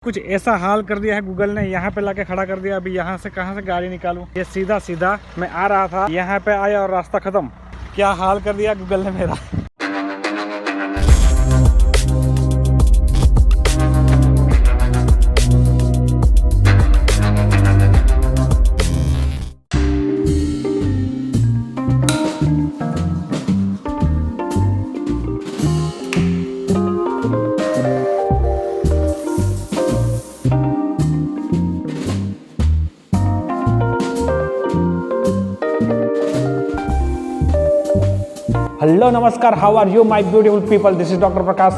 कुछ ऐसा हाल कर दिया है गूगल ने, यहाँ पे लाके खड़ा कर दिया। अभी यहाँ से कहाँ से गाड़ी निकालूं? ये सीधा सीधा मैं आ रहा था, यहाँ पे आया और रास्ता खत्म। क्या हाल कर दिया गूगल ने मेरा। हेलो नमस्कार, how are you my beautiful people, this is doctor Prakash.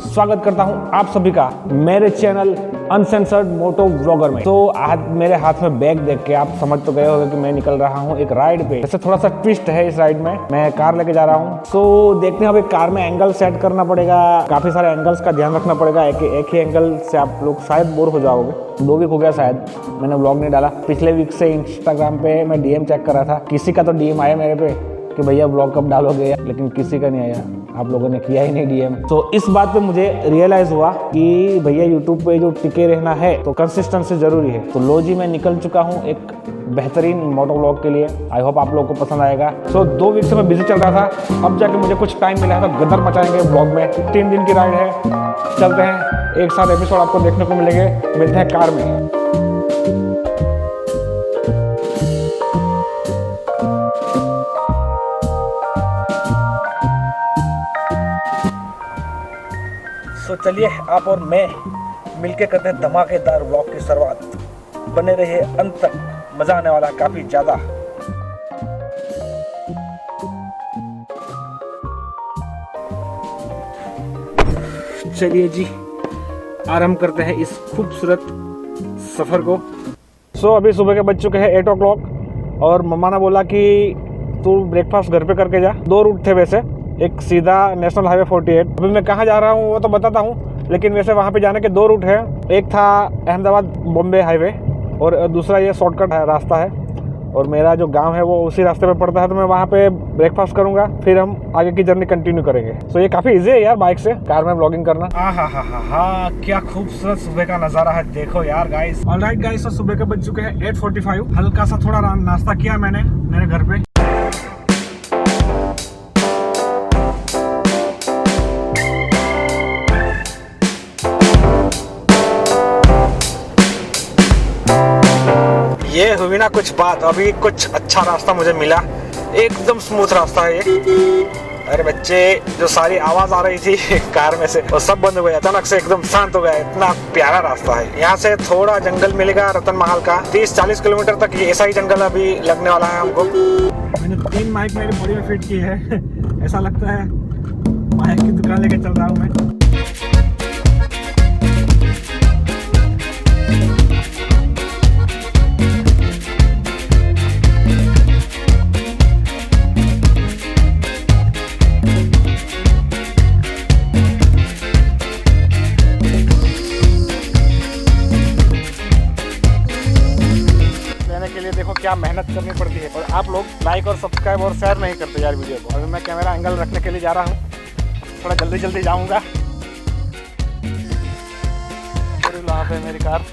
स्वागत करता हूं आप सभी का मेरे चैनल अनसेंसर्ड मोटो व्लॉगर में। तो आज मेरे हाथ में बैग देख के आप समझ तो गए होंगे कि मैं निकल रहा हूं एक राइड पे। वैसे थोड़ा सा ट्विस्ट है इस राइड में, मैं कार लेके जा रहा हूं। तो देखते हैं, अभी कार में एंगल सेट करना पड़ेगा, काफी सारे एंगल्स का ध्यान रखना पड़ेगा। एक ही एंगल से आप लोग शायद बोर हो जाओगे। 2 वीक हो गया शायद मैंने व्लॉग नहीं डाला। पिछले वीक से इंस्टाग्राम पे मैं डीएम चेक कर रहा था, किसी का तो डीएम आया मेरे पे कि भैया ब्लॉग कब डालोगे, लेकिन किसी का नहीं आया। आप लोगों ने किया ही नहीं डीएम। तो इस बात पे मुझे रियलाइज हुआ कि भैया यूट्यूब पे जो टिके रहना है तो कंसिस्टेंसी जरूरी है। तो लो जी, मैं निकल चुका हूँ एक बेहतरीन मोटो व्लॉग के लिए। आई होप आप लोगों को पसंद आएगा। सो 2 वीक से मैं बिजी चल रहा था, अब जाके मुझे कुछ टाइम मिला है तो गदर मचाएंगे ब्लॉग में। 3 दिन की राइड है, चलते हैं। एक साथ एपिसोड आपको देखने को मिलेंगे। मिलते हैं कार में। तो चलिए आप और मैं मिलके करते हैं धमाकेदार व्लॉग की शुरुआत। बने रहिए अंत तक, मजा आने वाला काफी ज्यादा। चलिए जी, आरंभ करते हैं इस खूबसूरत सफर को। सो अभी सुबह के बज चुके हैं 8 o'clock और मम्मा ने बोला कि तू ब्रेकफास्ट घर पे करके जा। 2 रूट थे वैसे, एक सीधा नेशनल हाईवे 48। अभी मैं कहाँ जा रहा हूँ वो तो बताता हूँ, लेकिन वैसे वहाँ पे जाने के 2 रूट हैं। एक था अहमदाबाद बॉम्बे हाईवे और दूसरा ये शॉर्टकट है रास्ता है, और मेरा जो गांव है वो उसी रास्ते पे पड़ता है। तो मैं वहाँ पे ब्रेकफास्ट करूँगा, फिर हम आगे की जर्नी कंटिन्यू करेंगे। तो ये काफ़ी ईजी है यार बाइक से कार में ब्लॉगिंग करना। हा, क्या खूबसूरत सुबह का नज़ारा है, देखो यार गाइस। ऑलराइट गाइस, तो सुबह के बज चुके हैं 8:45। हल्का सा थोड़ा नाश्ता किया मैंने मेरे घर पे। ये हुई ना कुछ बात, अभी कुछ अच्छा रास्ता मुझे मिला, एकदम स्मूथ रास्ता है ये। अरे बच्चे, जो सारी आवाज आ रही थी कार में से वो सब बंद हो गया, अचानक से एकदम शांत हो गया। इतना प्यारा रास्ता है। यहाँ से थोड़ा जंगल मिलेगा रतन महल का, 30-40 किलोमीटर तक ये ऐसा ही जंगल अभी लगने वाला है हमको। मैंने 3 माइक मेरी बॉडी में फिट की है ऐसा लगता है माइक की दुकान लेके चल रहा हूँ मैं। देखो क्या मेहनत करनी पड़ती है, और आप लोग लाइक और सब्सक्राइब और शेयर नहीं करते यार वीडियो को। अभी मैं कैमरा एंगल रखने के लिए जा रहा हूँ, थोड़ा जल्दी जल्दी जाऊँगा। वहाँ पे मेरी कार।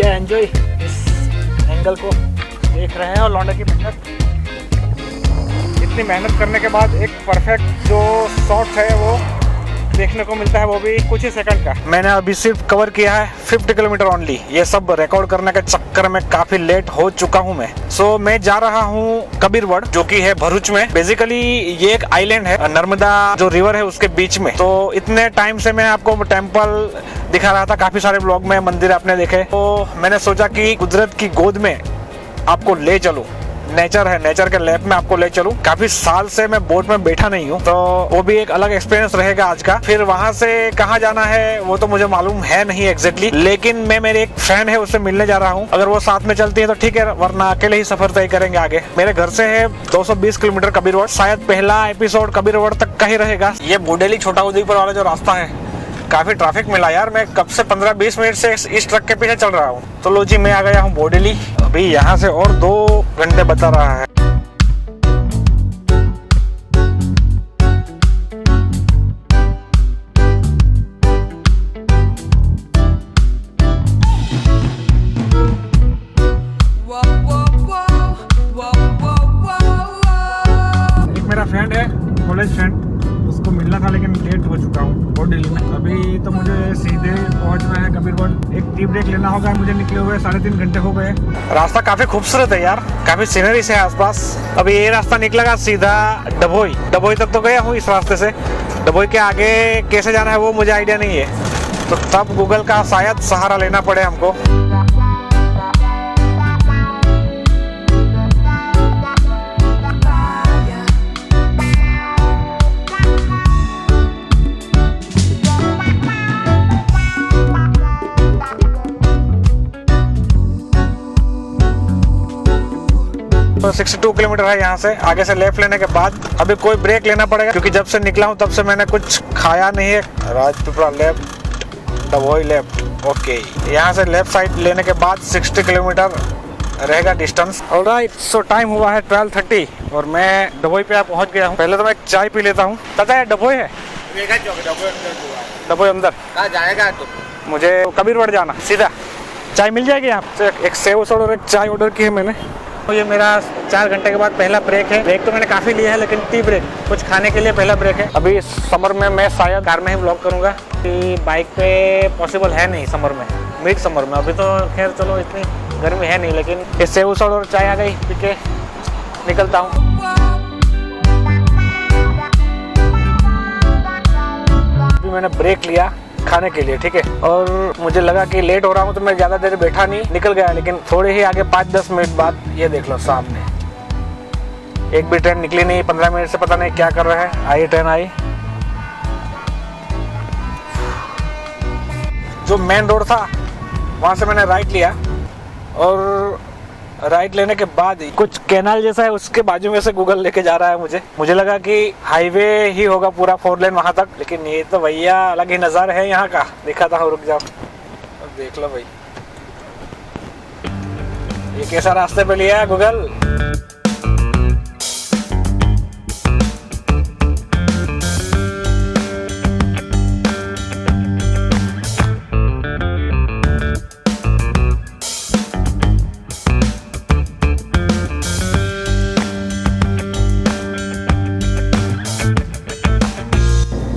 एंजॉय इस एंगल को देख रहे हैं, और लौंडे की मेहनत। इतनी मेहनत करने के बाद एक परफेक्ट जो शॉट है वो देखने को मिलता है, वो भी कुछ ही सेकंड का। मैंने अभी सिर्फ कवर किया है 50 किलोमीटर ओनली। ये सब रिकॉर्ड करने के चक्कर में काफी लेट हो चुका हूँ मैं। सो मैं जा रहा हूँ कबीरवड़, जो कि है भरूच में। बेसिकली ये एक आइलैंड है, नर्मदा जो रिवर है उसके बीच में। तो इतने टाइम से मैं आपको टेम्पल दिखा रहा था, काफी सारे ब्लॉग में मंदिर आपने देखे, तो मैंने सोचा कि कुदरत की गोद में आपको ले चलूं। नेचर है, नेचर के लैब में आपको ले चलूं। काफी साल से मैं बोट में बैठा नहीं हूँ, तो वो भी एक अलग एक्सपीरियंस रहेगा आज का। फिर वहाँ से कहाँ जाना है वो तो मुझे मालूम है नहीं एग्जैक्टली, लेकिन मैं मेरे एक फ्रेंड है उससे मिलने जा रहा हूँ। अगर वो साथ में चलती है तो ठीक है, वरना अकेले ही सफर तय करेंगे आगे। मेरे घर से है 220 किलोमीटर कबीर रोड। शायद पहला एपिसोड कबीर रोड तक का ही रहेगा। ये बोडेली छोटा उदयपुर वाला जो रास्ता है, काफी ट्रैफिक मिला यार। मैं कब से 15-20 मिनट से इस ट्रक के पीछे चल रहा हूँ। तो लो जी, मैं आ गया हूँ बोडेली। अभी यहाँ से और 2 घंटे बता रहा है। एक मेरा फ्रेंड है, कॉलेज फ्रेंड, उसको मिलना था लेकिन लेट हो चुका हूँ बोडेली में। अभी तो मुझे सीधे पहुंचना है कबीर रोड। एक टी ब्रेक लेना होगा। मुझे निकले हुए 3.5 घंटे हो गए। रास्ता काफी खूबसूरत है यार, काफी सीनरी से है आसपास। अभी ये रास्ता निकलेगा सीधा डभोई तक तो गया हूँ इस रास्ते से। डभोई के आगे कैसे जाना है वो मुझे आइडिया नहीं है, तो तब गूगल का शायद सहारा लेना पड़े हमको। तो 62 किलोमीटर है यहाँ से। आगे से लेफ्ट लेने के बाद अभी कोई ब्रेक लेना पड़ेगा, क्योंकि जब से निकला हूँ तब से मैंने कुछ खाया नहीं है। Rajpipla left, Dabhoi left. Okay, यहाँ से लेफ्ट साइड लेने के बाद 60 किलोमीटर रहेगा डिस्टेंस। ऑलराइट, सो टाइम हुआ है 12:30 और मैं डभोई पे पहुँच गया हूँ। पहले तो मैं चाय पी लेता हूँ। पता है डभोई है? डभोई अंदर कहाँ जाएगा तो? मुझे कबीर रोड जाना सीधा। चाय मिल जाएगी यहाँ से? एक सेव सोडा और एक चाय ऑर्डर की है मैंने। तो ये मेरा 4 घंटे के बाद पहला ब्रेक है। ब्रेक तो मैंने काफ़ी लिया है, लेकिन टी ब्रेक कुछ खाने के लिए पहला ब्रेक है। अभी समर में मैं शायद कार में ही ब्लॉग करूँगा, कि बाइक पे पॉसिबल है नहीं समर में, मिड समर में। अभी तो खैर चलो इतनी गर्मी है नहीं, लेकिन ये सेव सोडा और चाय आ गई, पी के निकलता हूँ। अभी मैंने ब्रेक लिया खाने के लिए, ठीक है, और मुझे लगा कि लेट हो रहा हूँ तो मैं ज़्यादा देर बैठा नहीं, निकल गया। लेकिन थोड़े ही आगे 5-10 मिनट बाद ये देख लो सामने एक भी ट्रेन निकली नहीं। 15 मिनट से पता नहीं क्या कर रहा है। आई ट्रेन आई। जो मेन रोड था वहाँ से मैंने राइट लिया, और राइट लेने के बाद ही कुछ कैनाल जैसा है, उसके बाजू में से गूगल लेके जा रहा है मुझे लगा कि हाईवे ही होगा पूरा 4 लेन वहां तक, लेकिन ये तो भैया अलग ही नज़ारा है यहाँ का। दिखाता हूँ, रुक जाओ, अब देख लो भाई ये कैसा रास्ते पे लिया है गूगल।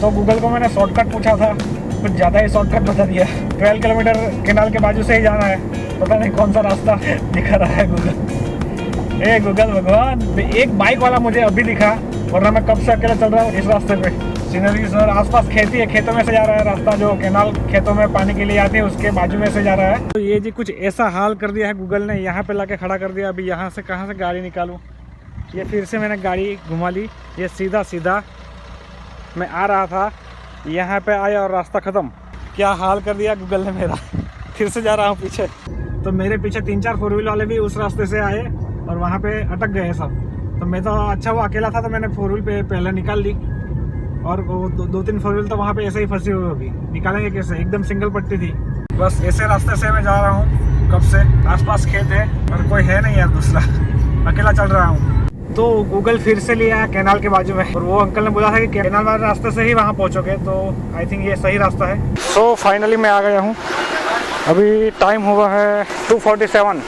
तो गूगल को मैंने शॉर्टकट पूछा था, कुछ ज़्यादा ही शॉर्टकट बता दिया। 12 किलोमीटर कैनाल के बाजू से ही जाना है। पता नहीं कौन सा रास्ता दिखा रहा है गूगल। ए गूगल भगवान, एक बाइक वाला मुझे अभी दिखा, वरना मैं कब से अकेला चल रहा हूँ इस रास्ते पे। सीनरी सर, आसपास खेती है, खेतों में से जा रहा है रास्ता। जो कैनाल खेतों में पानी के लिए आती है उसके बाजू में से जा रहा है। तो ये जी कुछ ऐसा हाल कर दिया है गूगल ने, यहाँ पे लाके खड़ा कर दिया। अभी यहाँ से कहाँ से गाड़ी निकालूँ? ये फिर से मैंने गाड़ी घुमा ली। ये सीधा मैं आ रहा था, यहाँ पे आया और रास्ता ख़त्म। क्या हाल कर दिया गूगल ने मेरा। फिर से जा रहा हूँ पीछे। तो मेरे पीछे 3-4 4 व्हील वाले भी उस रास्ते से आए और वहाँ पे अटक गए सब। तो मैं तो अच्छा वो अकेला था, तो मैंने 4 व्हील पे पहले निकाल ली, और वो 2-3 4 व्हील तो वहाँ पे ऐसे ही फंसी हुई होगी। निकालेंगे कैसे? एकदम सिंगल पट्टी थी। बस ऐसे रास्ते से मैं जा रहा हूँ कब से। आसपास खेत है और कोई है नहीं यार दूसरा, अकेला चल रहा हूँ। तो गूगल फिर से लिया कैनाल के बाजू में, और वो अंकल ने बोला था कि कैनाल वाले रास्ते से ही वहाँ पहुँचोगे। तो आई थिंक ये सही रास्ता है। सो फाइनली मैं आ गया हूँ। अभी टाइम हुआ है 2:47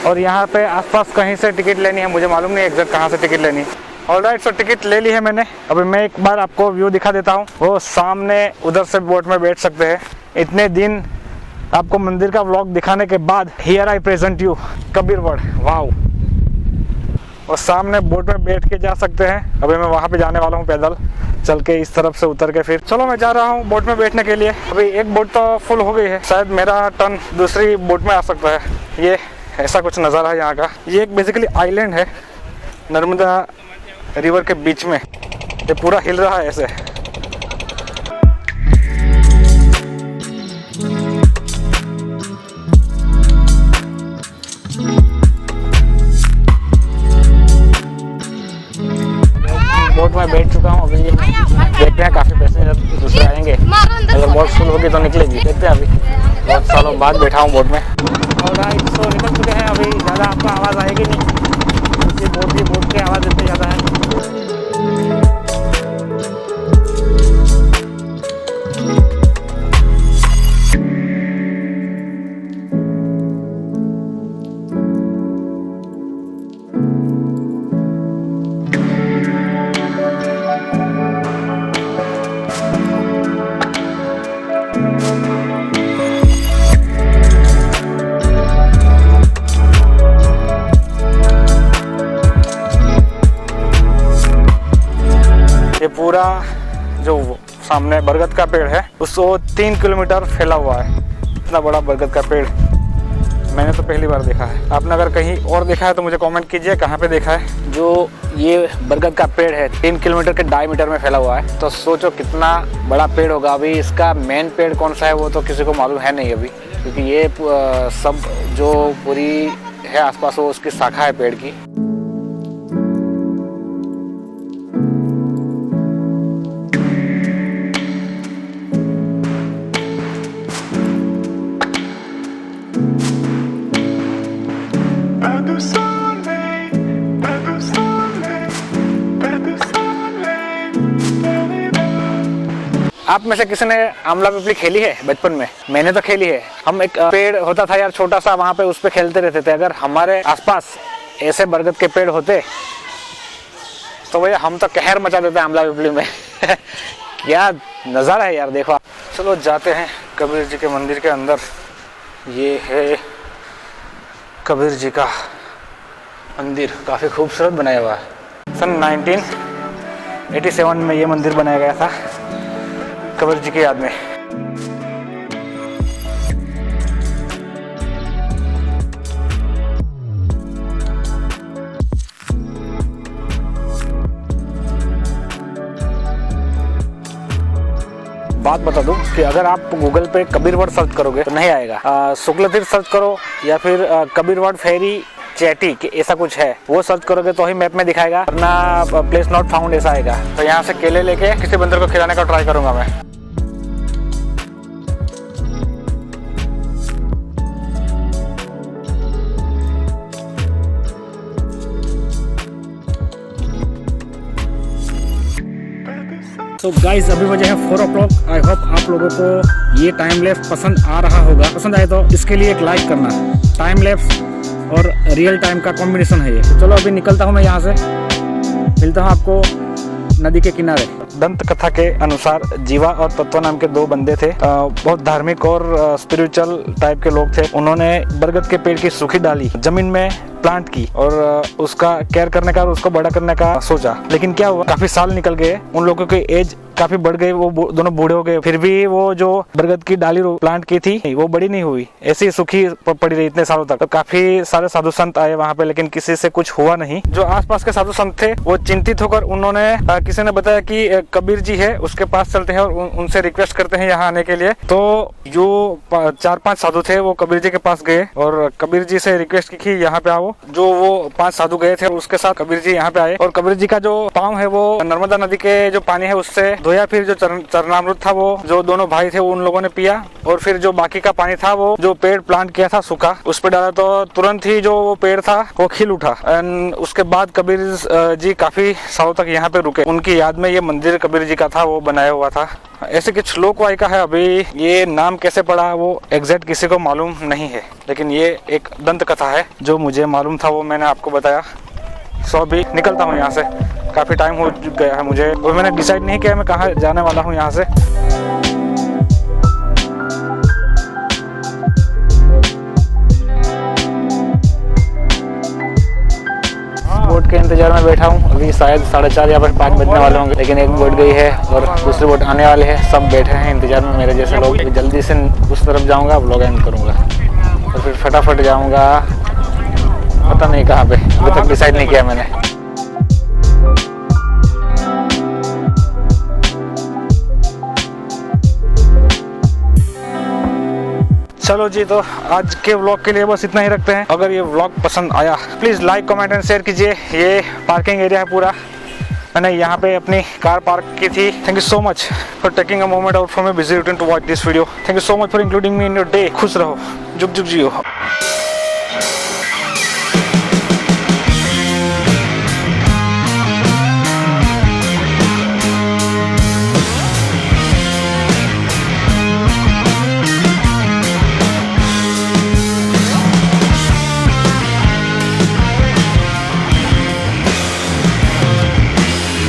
और यहाँ पे आसपास कहीं से टिकट लेनी है। मुझे मालूम नहीं एग्जैक्ट कहाँ से टिकट लेनी है। ऑलराइट, सो टिकट ले ली है मैंने। अभी मैं एक बार आपको व्यू दिखा देता हूँ। वो सामने उधर से बोट में बैठ सकते हैं। इतने दिन आपको मंदिर का व्लॉग दिखाने के बाद here I present you Kabir road. Wow, और सामने बोट में बैठ के जा सकते हैं। अभी मैं वहाँ पे जाने वाला हूँ पैदल चल के, इस तरफ से उतर के। फिर चलो मैं जा रहा हूँ बोट में बैठने के लिए। अभी एक बोट तो फुल हो गई है, शायद मेरा टर्न दूसरी बोट में आ सकता है। ये ऐसा कुछ नज़ारा है यहाँ का। ये एक बेसिकली आइलैंड है नर्मदा रिवर के बीच में। ये पूरा हिल रहा है ऐसे। बोट में बैठ चुका हूँ। अभी देखते हैं, काफ़ी पैसेंजर दूसरे आएंगे, अगर बोट फुल होगी तो निकलेगी। देखते हैं, अभी बहुत सालों बाद बैठा हूँ बोट में। और राइट तो निकल चुके हैं। अभी ज़्यादा आपको आवाज़ आएगी नहीं क्योंकि बोट की आवाज़ इतनी ज़्यादा है। ये पूरा जो सामने बरगद का पेड़ है उसको 3 किलोमीटर फैला हुआ है। इतना बड़ा बरगद का पेड़ मैंने तो पहली बार देखा है। आपने अगर कहीं और देखा है तो मुझे कमेंट कीजिए कहाँ पे देखा है। जो ये बरगद का पेड़ है 3 किलोमीटर के डायमीटर में फैला हुआ है, तो सोचो कितना बड़ा पेड़ होगा। अभी इसका मेन पेड़ कौन सा है वो तो किसी को मालूम है नहीं अभी, क्योंकि ये सब जो पूरी है आसपास वो उसकी शाखा है पेड़ की। आप में से किसी ने आमला पिपली खेली है बचपन में? मैंने तो खेली है। हम एक पेड़ होता था यार छोटा सा, वहां पे उस पे खेलते रहते थे। अगर हमारे आसपास ऐसे बरगद के पेड़ होते तो भैया हम तो कहर मचा देते आमला पिपली में। क्या नज़ारा है यार, देखो। चलो जाते हैं कबीर जी के मंदिर के अंदर। ये है कबीर जी का मंदिर, काफ़ी खूबसूरत बनाया हुआ है। सन 1987 में ये मंदिर बनाया गया था कबीर जी की याद में। बात बता दूं कि अगर आप गूगल पे कबीर वर्ड सर्च करोगे तो नहीं आएगा। शुक्ल तीर्थ सर्च करो या फिर कबीर वर्ड फेरी चैटी कि ऐसा कुछ है, वो सर्च करोगे तो ही मैप में दिखाएगा, वरना प्लेस नॉट फाउंड ऐसा आएगा। तो यहाँ से केले लेके किसी बंदर को खिलाने का ट्राई करूंगा मैं। तो गाइज अभी बजे है 4 o'clock। आई होप आप लोगों को ये टाइम लैप्स पसंद आ रहा होगा। पसंद आए तो इसके लिए एक लाइक करना। टाइम लैप्स और रियल टाइम का कॉम्बिनेशन है ये। तो चलो अभी निकलता हूँ मैं यहाँ से, मिलता हूँ आपको नदी के किनारे। दंत कथा के अनुसार जीवा और तत्व नाम के 2 बंदे थे, बहुत धार्मिक और स्पिरिचुअल टाइप के लोग थे। उन्होंने बरगद के पेड़ की सूखी डाली जमीन में प्लांट की और उसका केयर करने का और उसको बड़ा करने का सोचा। लेकिन क्या हुआ, काफी साल निकल गए, उन लोगों की एज काफी बढ़ गई, वो दोनों बूढ़े हो गए। फिर भी वो जो बरगद की डाली प्लांट की थी वो बड़ी नहीं हुई, ऐसी ही सूखी पड़ी रही इतने सालों तक। तो काफी सारे साधु संत आए वहां पे, लेकिन किसी से कुछ हुआ नहीं। जो आसपास के साधु संत थे वो चिंतित होकर उन्होंने किसी ने बताया कि कबीर जी है उसके पास चलते हैं और उनसे रिक्वेस्ट करते हैं यहाँ आने के लिए। तो जो 4-5 साधु थे वो कबीर जी के पास गए और कबीर जी से रिक्वेस्ट की कि यहाँ पे आओ। जो वो 5 साधु गए थे उसके साथ कबीर जी यहाँ पे आए और कबीर जी का जो पाँव है वो नर्मदा नदी के जो पानी है उससे धोया। फिर जो चरणामृत था वो जो दोनों भाई थे उन लोगों ने पिया और फिर जो बाकी का पानी था वो जो पेड़ प्लांट किया था सूखा उस पे डाला, तो तुरंत ही जो वो पेड़ था वो खिल उठा। एंड उसके बाद कबीर जी काफी सालों तक यहाँ पे रुके। उनकी याद में ये मंदिर कबीर जी का था वो बनाया हुआ था। ऐसे कुछ श्लोक वायका है। अभी ये नाम कैसे पड़ा वो एग्जैक्ट किसी को मालूम नहीं है, लेकिन ये एक दंत कथा है। जो मुझे मालूम था वो मैंने आपको बताया। सो अभी निकलता हूँ यहाँ से, काफ़ी टाइम हो गया है मुझे और मैंने डिसाइड नहीं किया मैं कहाँ जाने वाला हूँ यहाँ से। बोट के इंतजार में बैठा हूँ। अभी शायद 4:30 या फिर 5 बजने वाले होंगे, लेकिन एक बोट गई है और दूसरी बोट आने वाले हैं। सब बैठे हैं इंतजार में मेरे जैसे लोग। जल्दी से उस तरफ जाऊँगा, व्लॉग एंड करूँगा और फिर फटाफट जाऊँगा पता नहीं कहाँ पे, अभी तक डिसाइड नहीं किया मैंने। चलो जी, तो आज के व्लॉग के लिए बस इतना ही रखते हैं। अगर ये व्लॉग पसंद आया please like comment and share कीजिए। ये पार्किंग एरिया है पूरा, मैंने यहाँ पे अपनी कार पार्क की थी। Thank you so much for taking a moment out from a busy routine to watch this video. Thank you so much for including me in your day. खुश रहो, जुग जुग जियो।